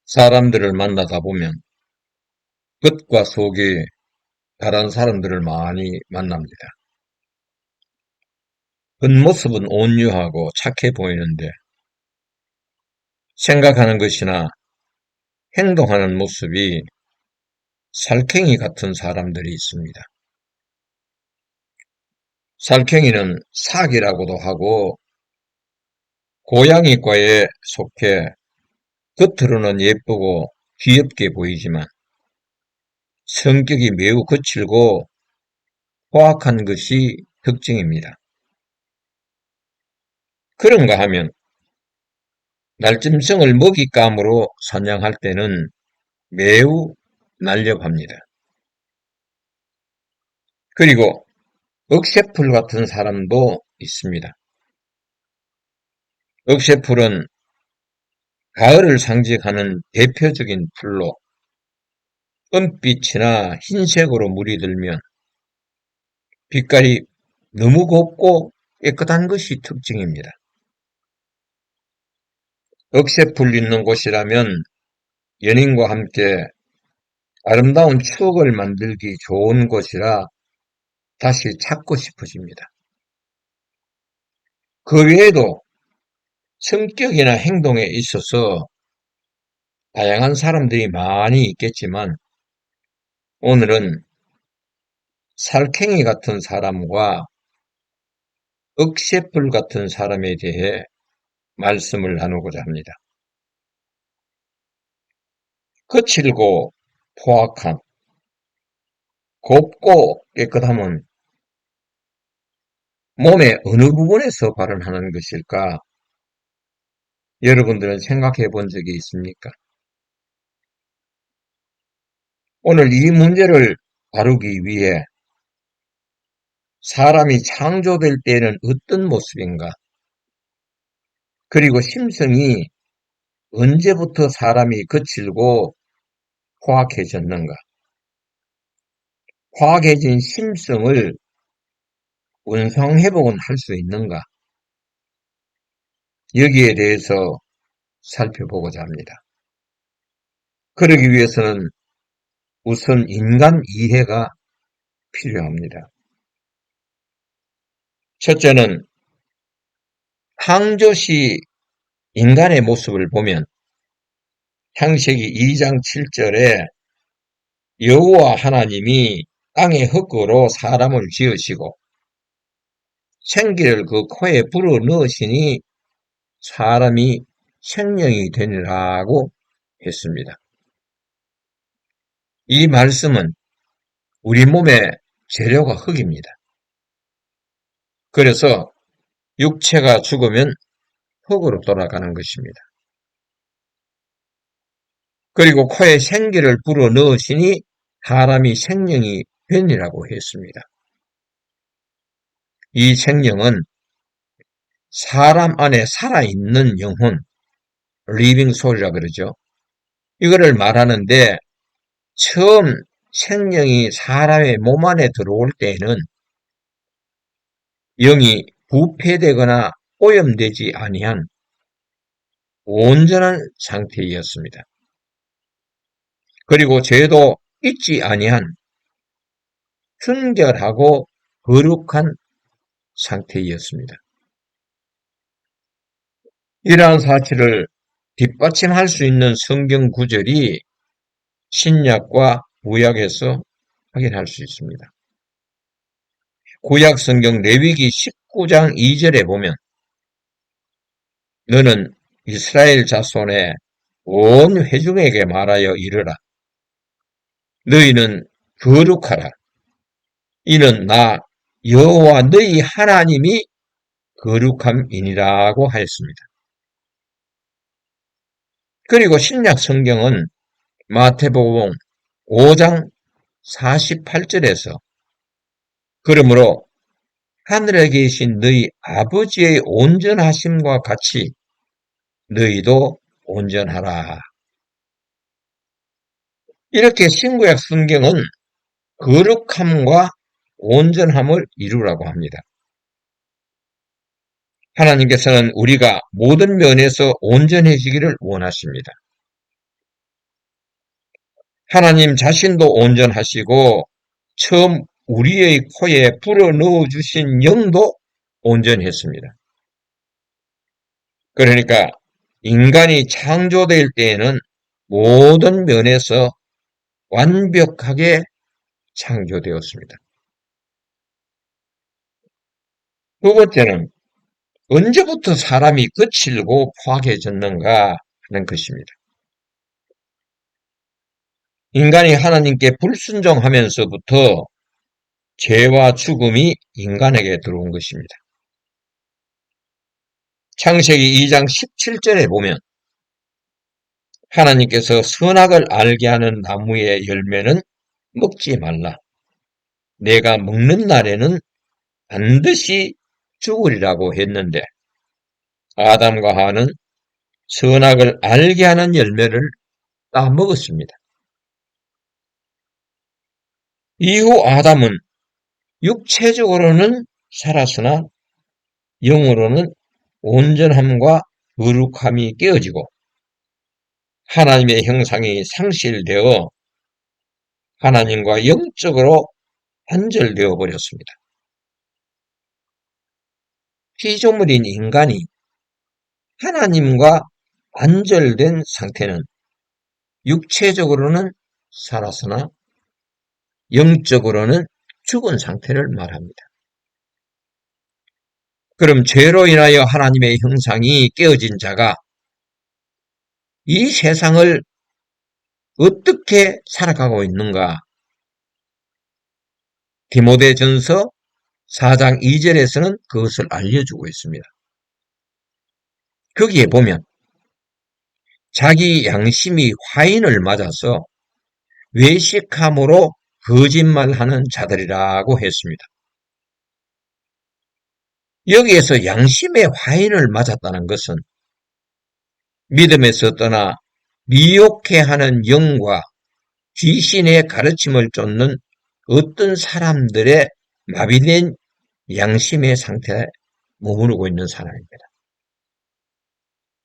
사람들을 만나다 보면 겉과 속이 다른 사람들을 많이 만납니다. 겉모습은 온유하고 착해 보이는데 생각하는 것이나 행동하는 모습이 살쾡이 같은 사람들이 있습니다. 살쾡이는 삭이라고도 하고 고양이과에 속해 겉으로는 예쁘고 귀엽게 보이지만 성격이 매우 거칠고 포악한 것이 특징입니다. 그런가 하면 날짐승을 먹잇감으로 사냥할 때는 매우 날렵합니다. 그리고 억새풀 같은 사람도 있습니다. 억새풀은 가을을 상징하는 대표적인 풀로 은빛이나 흰색으로 물이 들면 빛깔이 너무 곱고 깨끗한 것이 특징입니다. 억새풀 있는 곳이라면 연인과 함께 아름다운 추억을 만들기 좋은 곳이라 다시 찾고 싶어집니다. 그 외에도 성격이나 행동에 있어서 다양한 사람들이 많이 있겠지만 오늘은 살쾡이 같은 사람과 억새풀 같은 사람에 대해 말씀을 나누고자 합니다. 거칠고 포악함, 곱고 깨끗함은 몸의 어느 부분에서 발현하는 것일까? 여러분들은 생각해 본 적이 있습니까? 오늘 이 문제를 다루기 위해 사람이 창조될 때는 어떤 모습인가? 그리고 심성이 언제부터 사람이 거칠고 포악해졌는가? 포악해진 심성을 원상회복은 할 수 있는가? 여기에 대해서 살펴보고자 합니다. 그러기 위해서는 우선 인간 이해가 필요합니다. 첫째는 창조시 인간의 모습을 보면 창세기 2장 7절에 여호와 하나님이 땅의 흙으로 사람을 지으시고 생기를 그 코에 불어 넣으시니 사람이 생명이 되니라고 했습니다. 이 말씀은 우리 몸의 재료가 흙입니다. 그래서 육체가 죽으면 흙으로 돌아가는 것입니다. 그리고 코에 생기를 불어 넣으시니 사람이 생명이 되니라고 했습니다. 이 생명은 사람 안에 살아있는 영혼, 리빙 소울이라 그러죠. 이거를 말하는데 처음 생명이 사람의 몸 안에 들어올 때에는 영이 부패되거나 오염되지 아니한 온전한 상태였습니다. 그리고 죄도 있지 아니한 순결하고 거룩한 상태였습니다. 이러한 사실을 뒷받침할 수 있는 성경 구절이 신약과 구약에서 확인할 수 있습니다. 구약 성경 레위기 19장 2절에 보면 너는 이스라엘 자손의 온 회중에게 말하여 이르라. 너희는 거룩하라. 이는 나 여호와 너희 하나님이 거룩함이니라고 하였습니다. 그리고 신약 성경은 마태복음 5장 48절에서 그러므로 하늘에 계신 너희 아버지의 온전하심과 같이 너희도 온전하라. 이렇게 신구약 성경은 거룩함과 온전함을 이루라고 합니다. 하나님께서는 우리가 모든 면에서 온전해지기를 원하십니다. 하나님 자신도 온전하시고 처음 우리의 코에 불어 넣어주신 영도 온전했습니다. 그러니까 인간이 창조될 때에는 모든 면에서 완벽하게 창조되었습니다. 두 번째는 언제부터 사람이 거칠고 포악해졌는가 하는 것입니다. 인간이 하나님께 불순종하면서부터 죄와 죽음이 인간에게 들어온 것입니다. 창세기 2장 17절에 보면 하나님께서 선악을 알게 하는 나무의 열매는 먹지 말라. 내가 먹는 날에는 반드시 죽으리라고 했는데 아담과 하와는 선악을 알게 하는 열매를 따먹었습니다. 이후 아담은 육체적으로는 살았으나 영으로는 온전함과 거룩함이 깨어지고 하나님의 형상이 상실되어 하나님과 영적으로 단절되어 버렸습니다. 피조물인 인간이 하나님과 단절된 상태는 육체적으로는 살았으나 영적으로는 죽은 상태를 말합니다. 그럼 죄로 인하여 하나님의 형상이 깨어진 자가 이 세상을 어떻게 살아가고 있는가? 디모데전서 4장 2절에서는 그것을 알려주고 있습니다. 거기에 보면 자기 양심이 화인을 맞아서 외식함으로 거짓말하는 자들이라고 했습니다. 여기에서 양심의 화인을 맞았다는 것은 믿음에서 떠나 미혹해하는 영과 귀신의 가르침을 쫓는 어떤 사람들의 마비된 양심의 상태에 머무르고 있는 사람입니다.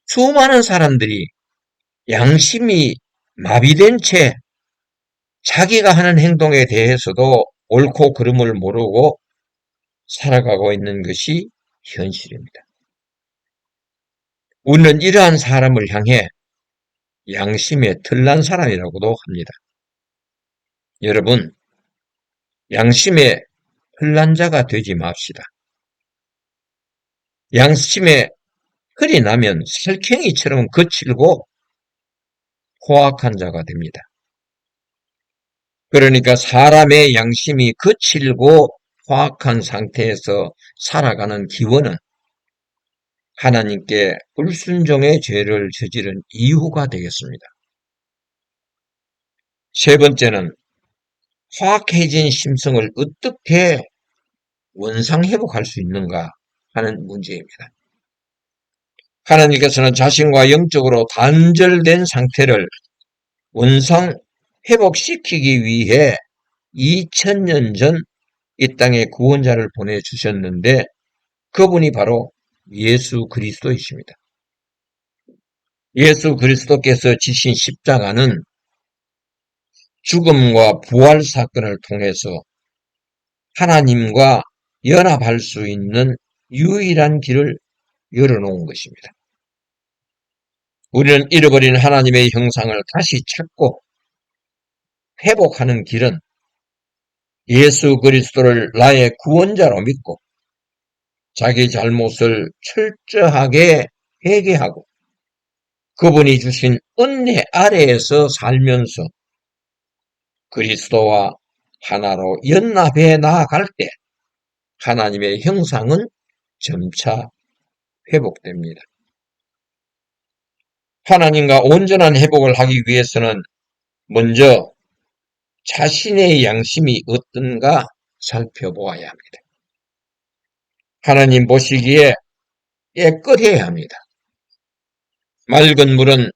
수많은 사람들이 양심이 마비된 채 자기가 하는 행동에 대해서도 옳고 그름을 모르고 살아가고 있는 것이 현실입니다. 우리는 이러한 사람을 향해 양심에 털난 사람이라고도 합니다. 여러분, 양심에 털난 자가 되지 맙시다. 양심에 털이 나면 살쾡이처럼 거칠고 포악한 자가 됩니다. 그러니까 사람의 양심이 거칠고 포악한 상태에서 살아가는 기원은 하나님께 불순종의 죄를 저지른 이유가 되겠습니다. 세 번째는 포악해진 심성을 어떻게 원상회복할 수 있는가 하는 문제입니다. 하나님께서는 자신과 영적으로 단절된 상태를 원상 회복시키기 위해 2000년 전 이 땅에 구원자를 보내주셨는데 그분이 바로 예수 그리스도이십니다. 예수 그리스도께서 지신 십자가는 죽음과 부활 사건을 통해서 하나님과 연합할 수 있는 유일한 길을 열어놓은 것입니다. 우리는 잃어버린 하나님의 형상을 다시 찾고 회복하는 길은 예수 그리스도를 나의 구원자로 믿고 자기 잘못을 철저하게 회개하고 그분이 주신 은혜 아래에서 살면서 그리스도와 하나로 연합해 나아갈 때 하나님의 형상은 점차 회복됩니다. 하나님과 온전한 회복을 하기 위해서는 먼저 자신의 양심이 어떤가 살펴보아야 합니다. 하나님 보시기에 깨끗해야 합니다. 맑은 물은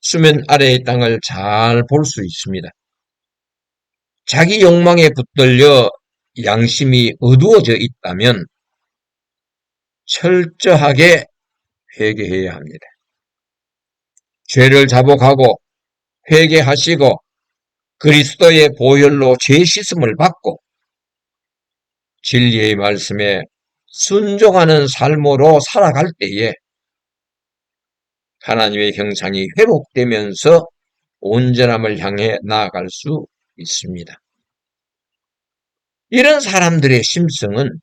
수면 아래의 땅을 잘 볼 수 있습니다. 자기 욕망에 붙들려 양심이 어두워져 있다면 철저하게 회개해야 합니다. 죄를 자복하고 회개하시고 그리스도의 보혈로 죄 씻음을 받고 진리의 말씀에 순종하는 삶으로 살아갈 때에 하나님의 형상이 회복되면서 온전함을 향해 나아갈 수 있습니다. 이런 사람들의 심성은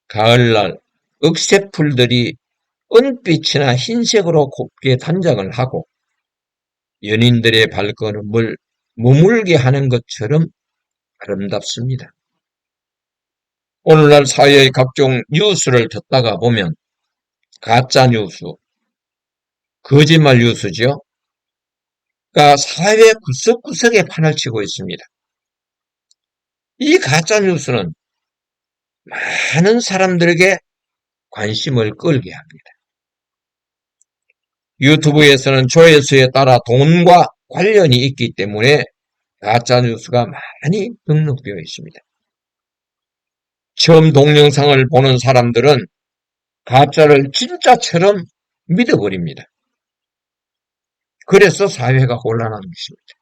가을날 억새풀들이 은빛이나 흰색으로 곱게 단장을 하고 연인들의 발걸음을 머물게 하는 것처럼 아름답습니다. 오늘날 사회의 각종 뉴스를 듣다가 보면 가짜 뉴스, 거짓말 뉴스죠. 그러니까 사회 구석구석에 판을 치고 있습니다. 이 가짜 뉴스는 많은 사람들에게 관심을 끌게 합니다. 유튜브에서는 조회수에 따라 돈과 관련이 있기 때문에 가짜 뉴스가 많이 등록되어 있습니다. 처음 동영상을 보는 사람들은 가짜를 진짜처럼 믿어버립니다. 그래서 사회가 혼란한 것입니다.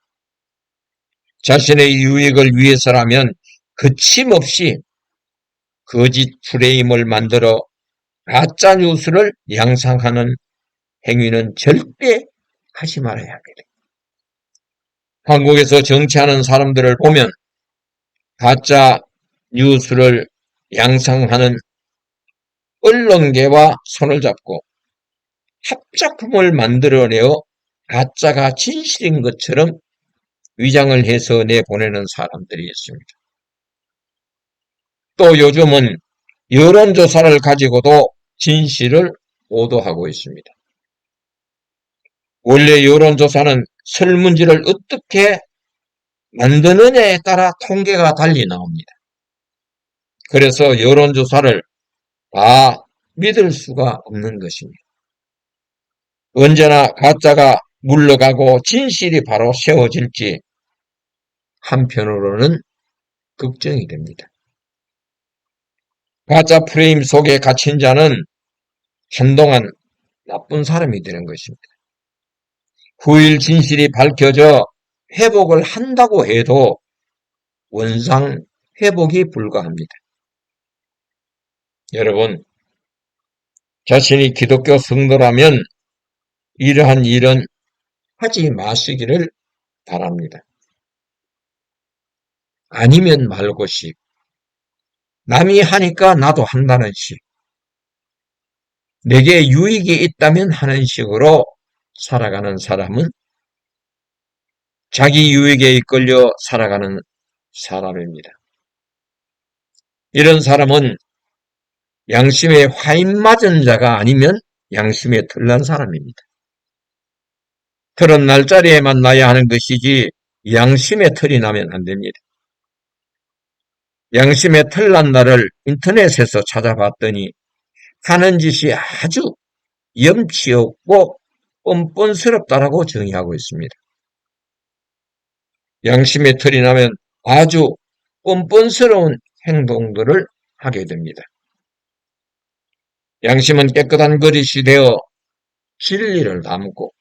자신의 유익을 위해서라면 거침없이 거짓 프레임을 만들어 가짜 뉴스를 양상하는 행위는 절대 하지 말아야 합니다. 한국에서 정치하는 사람들을 보면 가짜 뉴스를 양상하는 언론계와 손을 잡고 합작품을 만들어내어 가짜가 진실인 것처럼 위장을 해서 내보내는 사람들이 있습니다. 또 요즘은 여론조사를 가지고도 진실을 보도하고 있습니다. 원래 여론조사는 설문지를 어떻게 만드느냐에 따라 통계가 달리 나옵니다. 그래서 여론조사를 다 믿을 수가 없는 것입니다. 언제나 가짜가 물러가고 진실이 바로 세워질지 한편으로는 걱정이 됩니다. 가짜 프레임 속에 갇힌 자는 한동안 나쁜 사람이 되는 것입니다. 후일 진실이 밝혀져 회복을 한다고 해도 원상 회복이 불가합니다. 여러분, 자신이 기독교 성도라면 이러한 일은 하지 마시기를 바랍니다. 아니면 말고씩, 남이 하니까 나도 한다는 식, 내게 유익이 있다면 하는 식으로 살아가는 사람은 자기 유익에 이끌려 살아가는 사람입니다. 이런 사람은 양심에 화인 맞은 자가 아니면 양심에 털난 사람입니다. 털은 날짜리에만 나야 하는 것이지 양심에 털이 나면 안 됩니다. 양심에 털난 날을 인터넷에서 찾아봤더니 하는 짓이 아주 염치 없고 뻔뻔스럽다라고 정의하고 있습니다. 양심에 털이 나면 아주 뻔뻔스러운 행동들을 하게 됩니다. 양심은 깨끗한 그릇이 되어 진리를 담고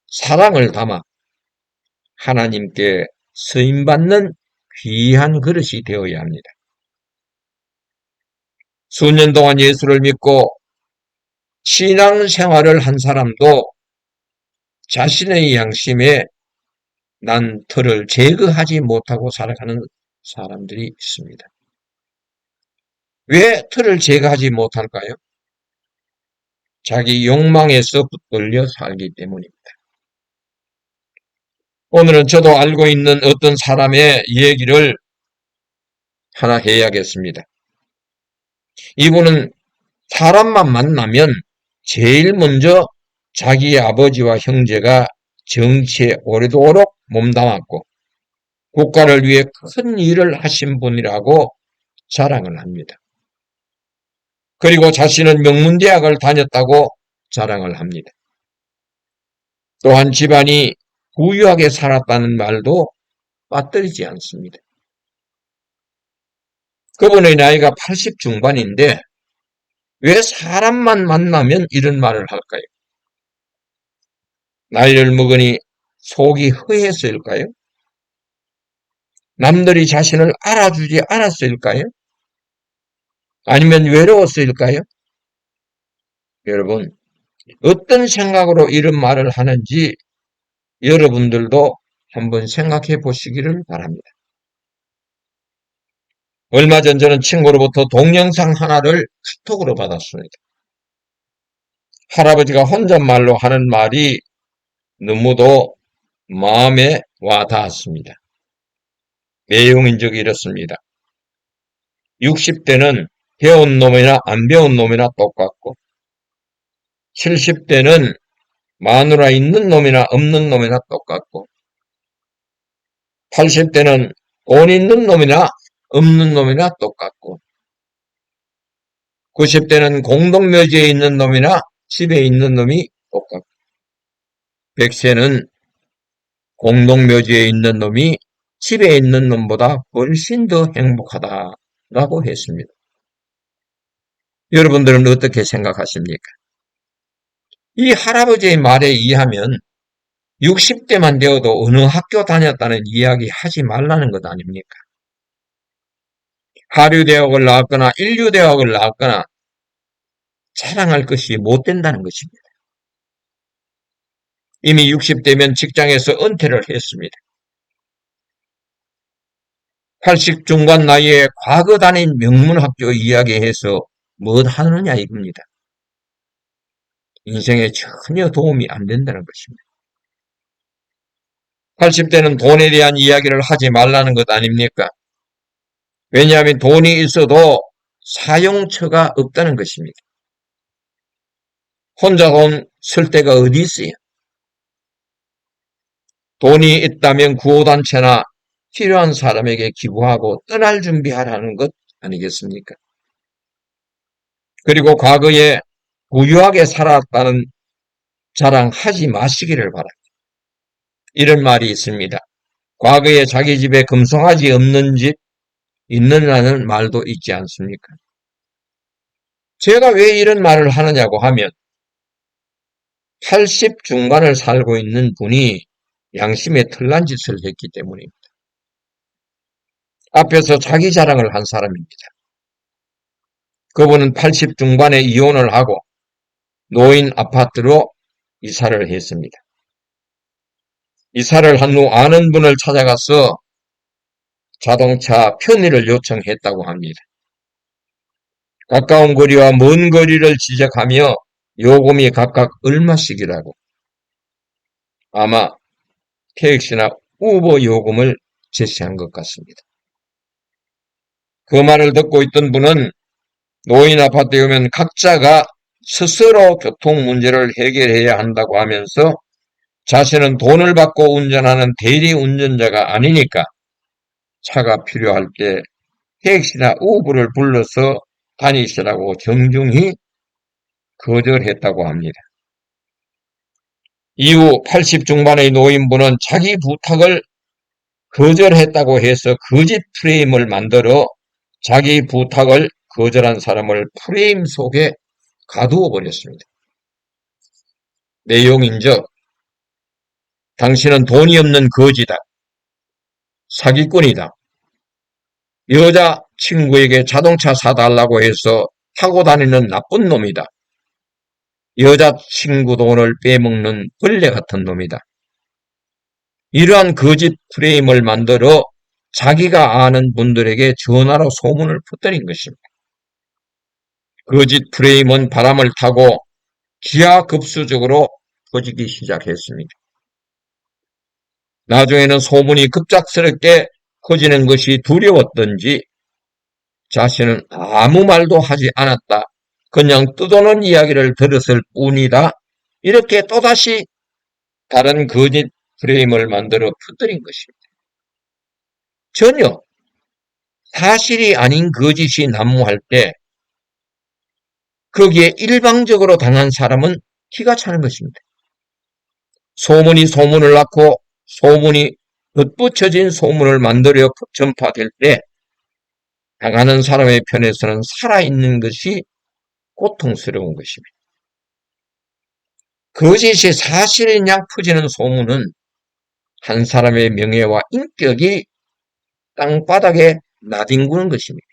사랑을 담아 하나님께 쓰임받는 귀한 그릇이 되어야 합니다. 수년 동안 예수를 믿고 신앙생활을 한 사람도 자신의 양심에 난 털을 제거하지 못하고 살아가는 사람들이 있습니다. 왜 털을 제거하지 못할까요? 자기 욕망에서 붙들려 살기 때문입니다. 오늘은 저도 알고 있는 어떤 사람의 얘기를 하나 해야겠습니다. 이분은 사람만 만나면 제일 먼저 자기 아버지와 형제가 정치에 오래도록 몸담았고 국가를 위해 큰 일을 하신 분이라고 자랑을 합니다. 그리고 자신은 명문대학을 다녔다고 자랑을 합니다. 또한 집안이 부유하게 살았다는 말도 빠뜨리지 않습니다. 그분의 나이가 80 중반인데 왜 사람만 만나면 이런 말을 할까요? 나이를 먹으니 속이 허해서일까요? 남들이 자신을 알아주지 않았을까요? 아니면 외로웠을까요? 여러분, 어떤 생각으로 이런 말을 하는지 여러분들도 한번 생각해 보시기를 바랍니다. 얼마 전 저는 친구로부터 동영상 하나를 카톡으로 받았습니다. 할아버지가 혼잣말로 하는 말이 너무도 마음에 와 닿았습니다. 내용인즉 이렇습니다. 60대는 배운 놈이나 안 배운 놈이나 똑같고 70대는 마누라 있는 놈이나 없는 놈이나 똑같고 80대는 돈 있는 놈이나 없는 놈이나 똑같고 90대는 공동묘지에 있는 놈이나 집에 있는 놈이 똑같고 100세는 공동묘지에 있는 놈이 집에 있는 놈보다 훨씬 더 행복하다라고 했습니다. 여러분들은 어떻게 생각하십니까? 이 할아버지의 말에 의하면 60대만 되어도 어느 학교 다녔다는 이야기 하지 말라는 것 아닙니까? 하류대학을 나왔거나 인류대학을 나왔거나 자랑할 것이 못 된다는 것입니다. 이미 60대면 직장에서 은퇴를 했습니다. 80 중반 나이에 과거 다닌 명문학교 이야기해서 뭐 하느냐 이겁니다. 인생에 전혀 도움이 안 된다는 것입니다. 80대는 돈에 대한 이야기를 하지 말라는 것 아닙니까? 왜냐하면 돈이 있어도 사용처가 없다는 것입니다. 혼자 돈 쓸 데가 어디 있어요? 돈이 있다면 구호단체나 필요한 사람에게 기부하고 떠날 준비하라는 것 아니겠습니까? 그리고 과거에 부유하게 살았다는 자랑하지 마시기를 바랍니다. 이런 말이 있습니다. 과거에 자기 집에 금송아지 없는 집 있느냐는 말도 있지 않습니까? 제가 왜 이런 말을 하느냐고 하면 80 중반을 살고 있는 분이 양심에 털난 짓을 했기 때문입니다. 앞에서 자기 자랑을 한 사람입니다. 그분은 80 중반에 이혼을 하고 노인 아파트로 이사를 했습니다. 이사를 한 후 아는 분을 찾아가서 자동차 편의를 요청했다고 합니다. 가까운 거리와 먼 거리를 지적하며 요금이 각각 얼마씩이라고. 아마 택시나 우버 요금을 제시한 것 같습니다. 그 말을 듣고 있던 분은 노인 아파트에 오면 각자가 스스로 교통 문제를 해결해야 한다고 하면서 자신은 돈을 받고 운전하는 대리 운전자가 아니니까 차가 필요할 때 택시나 우버를 불러서 다니시라고 정중히 거절했다고 합니다. 이후 80 중반의 노인분은 자기 부탁을 거절했다고 해서 거짓 프레임을 만들어 자기 부탁을 거절한 사람을 프레임 속에 가두어 버렸습니다. 내용인즉 당신은 돈이 없는 거지다. 사기꾼이다. 여자 친구에게 자동차 사달라고 해서 타고 다니는 나쁜 놈이다. 여자친구 돈을 빼먹는 벌레 같은 놈이다. 이러한 거짓 프레임을 만들어 자기가 아는 분들에게 전화로 소문을 퍼뜨린 것입니다. 거짓 프레임은 바람을 타고 기하급수적으로 퍼지기 시작했습니다. 나중에는 소문이 급작스럽게 커지는 것이 두려웠던지 자신은 아무 말도 하지 않았다. 그냥 떠도는 이야기를 들었을 뿐이다. 이렇게 또다시 다른 거짓 프레임을 만들어 퍼뜨린 것입니다. 전혀 사실이 아닌 거짓이 난무할 때 거기에 일방적으로 당한 사람은 기가 차는 것입니다. 소문이 소문을 낳고 소문이 덧붙여진 소문을 만들어 전파될 때 당하는 사람의 편에서는 살아있는 것이 고통스러운 것입니다. 거짓이 사실인 양 퍼지는 소문은 한 사람의 명예와 인격이 땅바닥에 나뒹구는 것입니다.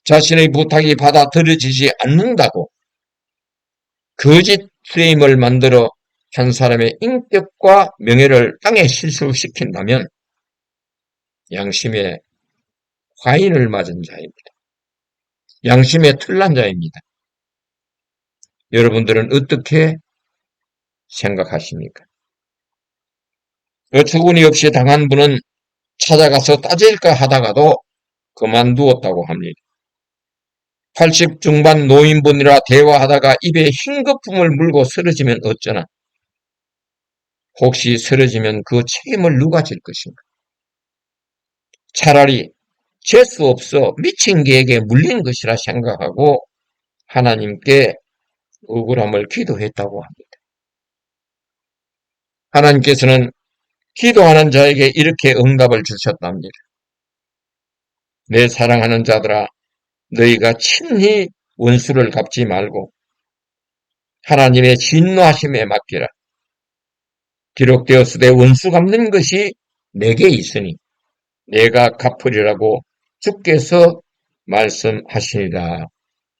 자신의 부탁이 받아들여지지 않는다고 거짓 프레임을 만들어 한 사람의 인격과 명예를 땅에 실수시킨다면 양심에 화인을 맞은 자입니다. 양심에 틀난 자입니다. 여러분들은 어떻게 생각하십니까? 어처구니 없이 당한 분은 찾아가서 따질까 하다가도 그만두었다고 합니다. 80 중반 노인분이라 대화하다가 입에 흰 거품을 물고 쓰러지면 어쩌나? 혹시 쓰러지면 그 책임을 누가 질 것인가? 차라리 재수 없어 미친 개에게 물린 것이라 생각하고 하나님께 억울함을 기도했다고 합니다. 하나님께서는 기도하는 자에게 이렇게 응답을 주셨답니다. 내 사랑하는 자들아, 너희가 친히 원수를 갚지 말고 하나님의 진노하심에 맡기라. 기록되었으되 원수 갚는 것이 내게 있으니 내가 갚으리라고 주께서 말씀하시니라.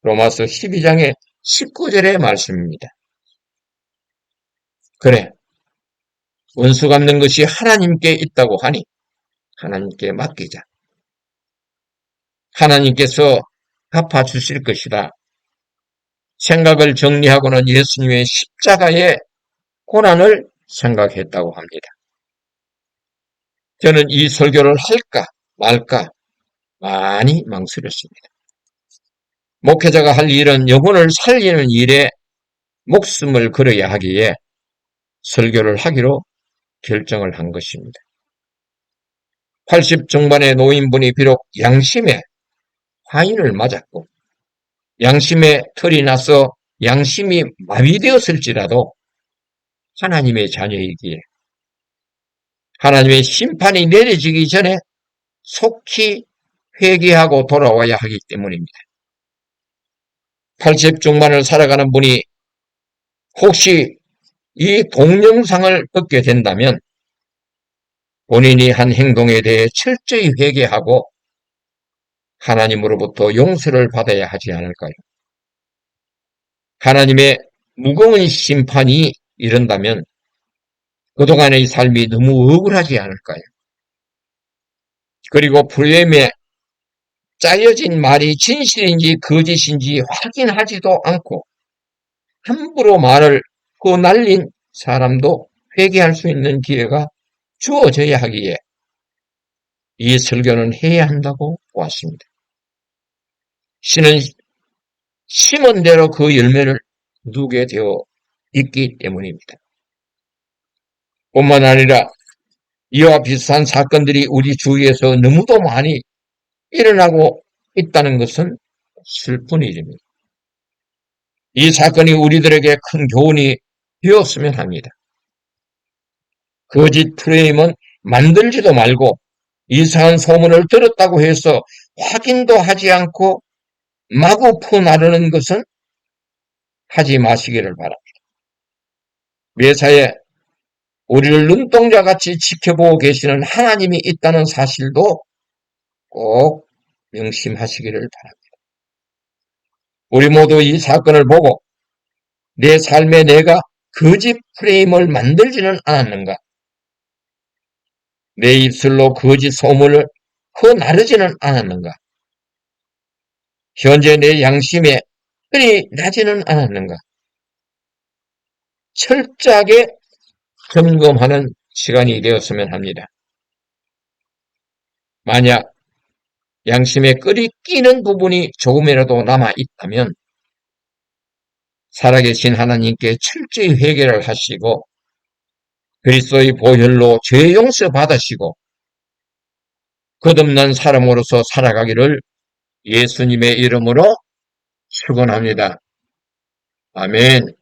로마서 12장의 19절의 말씀입니다. 그래, 원수 갚는 것이 하나님께 있다고 하니 하나님께 맡기자. 하나님께서 갚아주실 것이다. 생각을 정리하고는 예수님의 십자가의 고난을 생각했다고 합니다. 저는 이 설교를 할까 말까 많이 망설였습니다. 목회자가 할 일은 영혼을 살리는 일에 목숨을 걸어야 하기에 설교를 하기로 결정을 한 것입니다. 80 중반의 노인분이 비록 양심에 화인을 맞았고 양심에 털이 나서 양심이 마비되었을지라도 하나님의 자녀이기에 하나님의 심판이 내려지기 전에 속히 회개하고 돌아와야 하기 때문입니다. 80 중반을 살아가는 분이 혹시 이 동영상을 듣게 된다면 본인이 한 행동에 대해 철저히 회개하고 하나님으로부터 용서를 받아야 하지 않을까요? 하나님의 무거운 심판이 이른다면 그동안의 삶이 너무 억울하지 않을까요? 그리고 프레임에 짜여진 말이 진실인지 거짓인지 확인하지도 않고 함부로 말을 날린 사람도 회개할 수 있는 기회가 주어져야 하기에 이 설교는 해야 한다고 보았습니다. 신은 심은 대로 그 열매를 누게 되어 있기 때문입니다. 뿐만 아니라 이와 비슷한 사건들이 우리 주위에서 너무도 많이 일어나고 있다는 것은 슬픈 일입니다. 이 사건이 우리들에게 큰 교훈이 되었으면 합니다. 거짓 프레임은 만들지도 말고 이상한 소문을 들었다고 해서 확인도 하지 않고 마구 퍼나르는 것은 하지 마시기를 바랍니다. 매사에 우리를 눈동자같이 지켜보고 계시는 하나님이 있다는 사실도 꼭 명심하시기를 바랍니다. 우리 모두 이 사건을 보고 내 삶에 내가 거짓 프레임을 만들지는 않았는가? 내 입술로 거짓 소문을 퍼나르지는 않았는가? 현재 내 양심에 끈이 나지는 않았는가? 철저하게 점검하는 시간이 되었으면 합니다. 만약 양심에 끈이 끼는 부분이 조금이라도 남아 있다면 살아계신 하나님께 철저히 회개를 하시고 그리스도의 보혈로 죄 용서 받으시고 거듭난 사람으로서 살아가기를 예수님의 이름으로 축원합니다. 아멘.